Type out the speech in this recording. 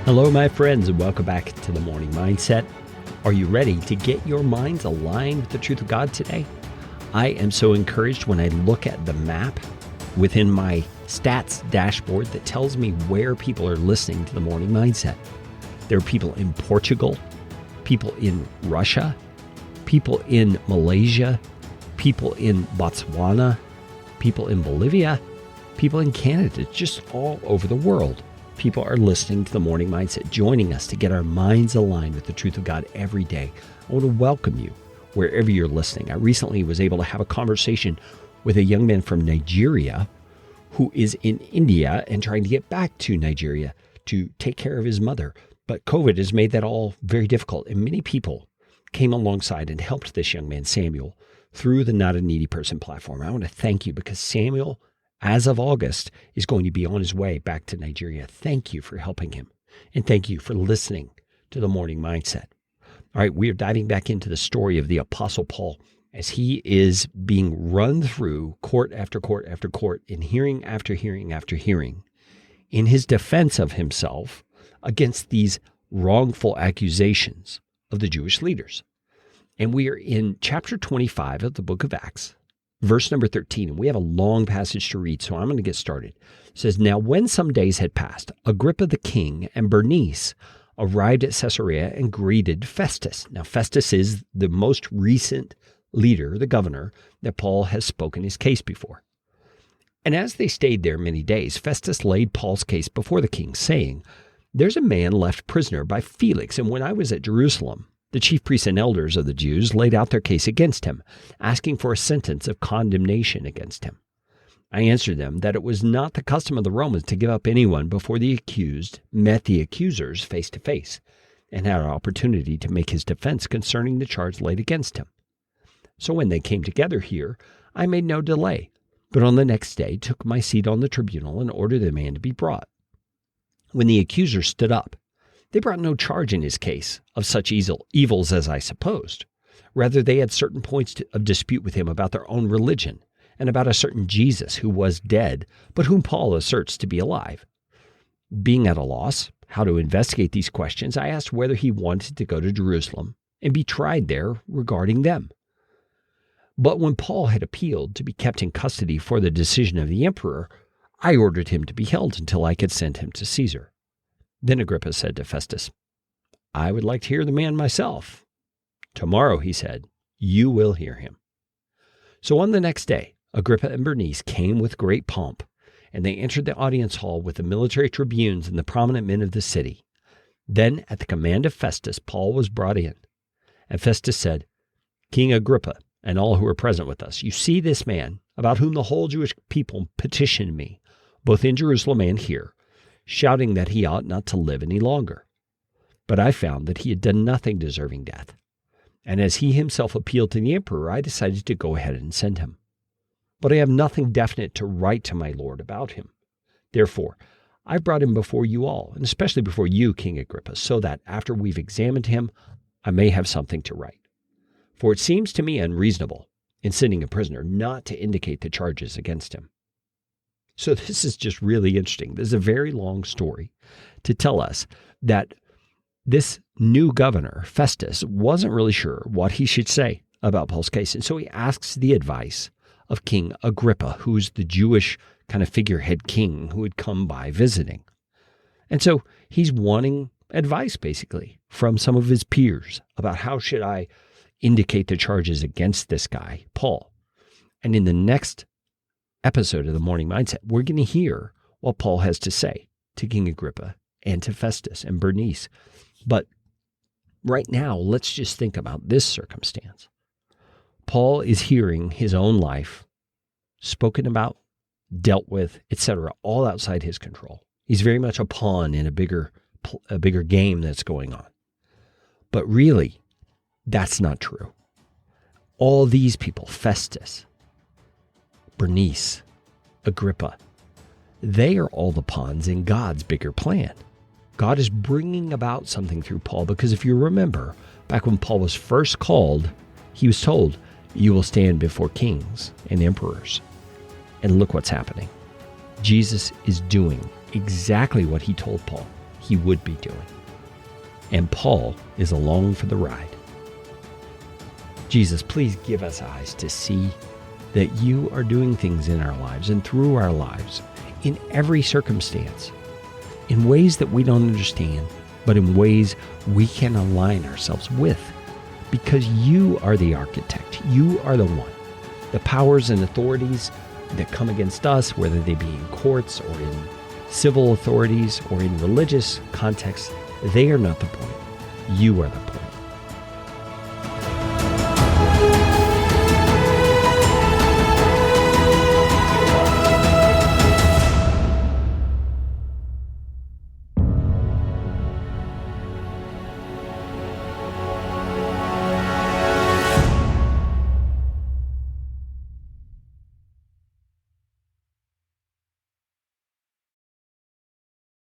Hello, my friends, and welcome back to the Morning Mindset. Are you ready to get your minds aligned with the truth of God today? I am so encouraged when I look at the map within my stats dashboard that tells me where people are listening to the Morning Mindset. There are people in Portugal, people in Russia, people in Malaysia, people in Botswana, people in Bolivia, people in Canada, just all over the world. People are listening to the Morning Mindset, joining us to get our minds aligned with the truth of God every day. I want to welcome you wherever you're listening. I recently was able to have a conversation with a young man from Nigeria who is in India and trying to get back to Nigeria to take care of his mother. But COVID has made that all very difficult. And many people came alongside and helped this young man, Samuel, through the Not a Needy Person platform. I want to thank you because Samuel, as of August, is going to be on his way back to Nigeria. Thank you for helping him. And thank you for listening to the Morning Mindset. All right, we are diving back into the story of the Apostle Paul as he is being run through court after court after court in hearing after hearing after hearing in his defense of himself against these wrongful accusations of the Jewish leaders. And we are in chapter 25 of the book of Acts, verse number 13, and we have a long passage to read, so I'm going to get started. It says, "Now when some days had passed, Agrippa the king and Bernice arrived at Caesarea and greeted Festus." Now Festus is the most recent leader, the governor, that Paul has spoken his case before. "And as they stayed there many days, Festus laid Paul's case before the king, saying, 'There's a man left prisoner by Felix, and when I was at Jerusalem, the chief priests and elders of the Jews laid out their case against him, asking for a sentence of condemnation against him. I answered them that it was not the custom of the Romans to give up anyone before the accused met the accusers face to face and had an opportunity to make his defense concerning the charge laid against him. So when they came together here, I made no delay, but on the next day took my seat on the tribunal and ordered the man to be brought. When the accusers stood up, they brought no charge in his case of such evils as I supposed. Rather, they had certain points of dispute with him about their own religion and about a certain Jesus who was dead, but whom Paul asserts to be alive. Being at a loss how to investigate these questions, I asked whether he wanted to go to Jerusalem and be tried there regarding them. But when Paul had appealed to be kept in custody for the decision of the emperor, I ordered him to be held until I could send him to Caesar. Then Agrippa said to Festus, 'I would like to hear the man myself.' 'Tomorrow,' he said, 'you will hear him.' So on the next day, Agrippa and Bernice came with great pomp, and they entered the audience hall with the military tribunes and the prominent men of the city. Then, at the command of Festus, Paul was brought in. And Festus said, 'King Agrippa, and all who are present with us, you see this man, about whom the whole Jewish people petitioned me, both in Jerusalem and here, shouting that he ought not to live any longer. But I found that he had done nothing deserving death. And as he himself appealed to the emperor, I decided to go ahead and send him. But I have nothing definite to write to my lord about him. Therefore, I brought him before you all, and especially before you, King Agrippa, so that after we've examined him, I may have something to write. For it seems to me unreasonable, in sending a prisoner, not to indicate the charges against him.'" So this is just really interesting. This is a very long story to tell us that this new governor, Festus, wasn't really sure what he should say about Paul's case. And so he asks the advice of King Agrippa, who's the Jewish kind of figurehead king who had come by visiting. And so he's wanting advice, basically, from some of his peers about how should I indicate the charges against this guy, Paul. And in the next episode of the Morning Mindset, we're going to hear what Paul has to say to King Agrippa and to Festus and Bernice. But right now, let's just think about this circumstance. Paul is hearing his own life spoken about, dealt with, etc., all outside his control. He's very much a pawn in a bigger game that's going on. But really, that's not true. All these people, Festus, Bernice, Agrippa, they are all the pawns in God's bigger plan. God is bringing about something through Paul because if you remember, back when Paul was first called, he was told, "You will stand before kings and emperors." And look what's happening. Jesus is doing exactly what he told Paul he would be doing. And Paul is along for the ride. Jesus, please give us eyes to see that you are doing things in our lives and through our lives, in every circumstance, in ways that we don't understand, but in ways we can align ourselves with, because you are the architect. You are the one. The powers and authorities that come against us, whether they be in courts or in civil authorities or in religious contexts, they are not the point. You are the point.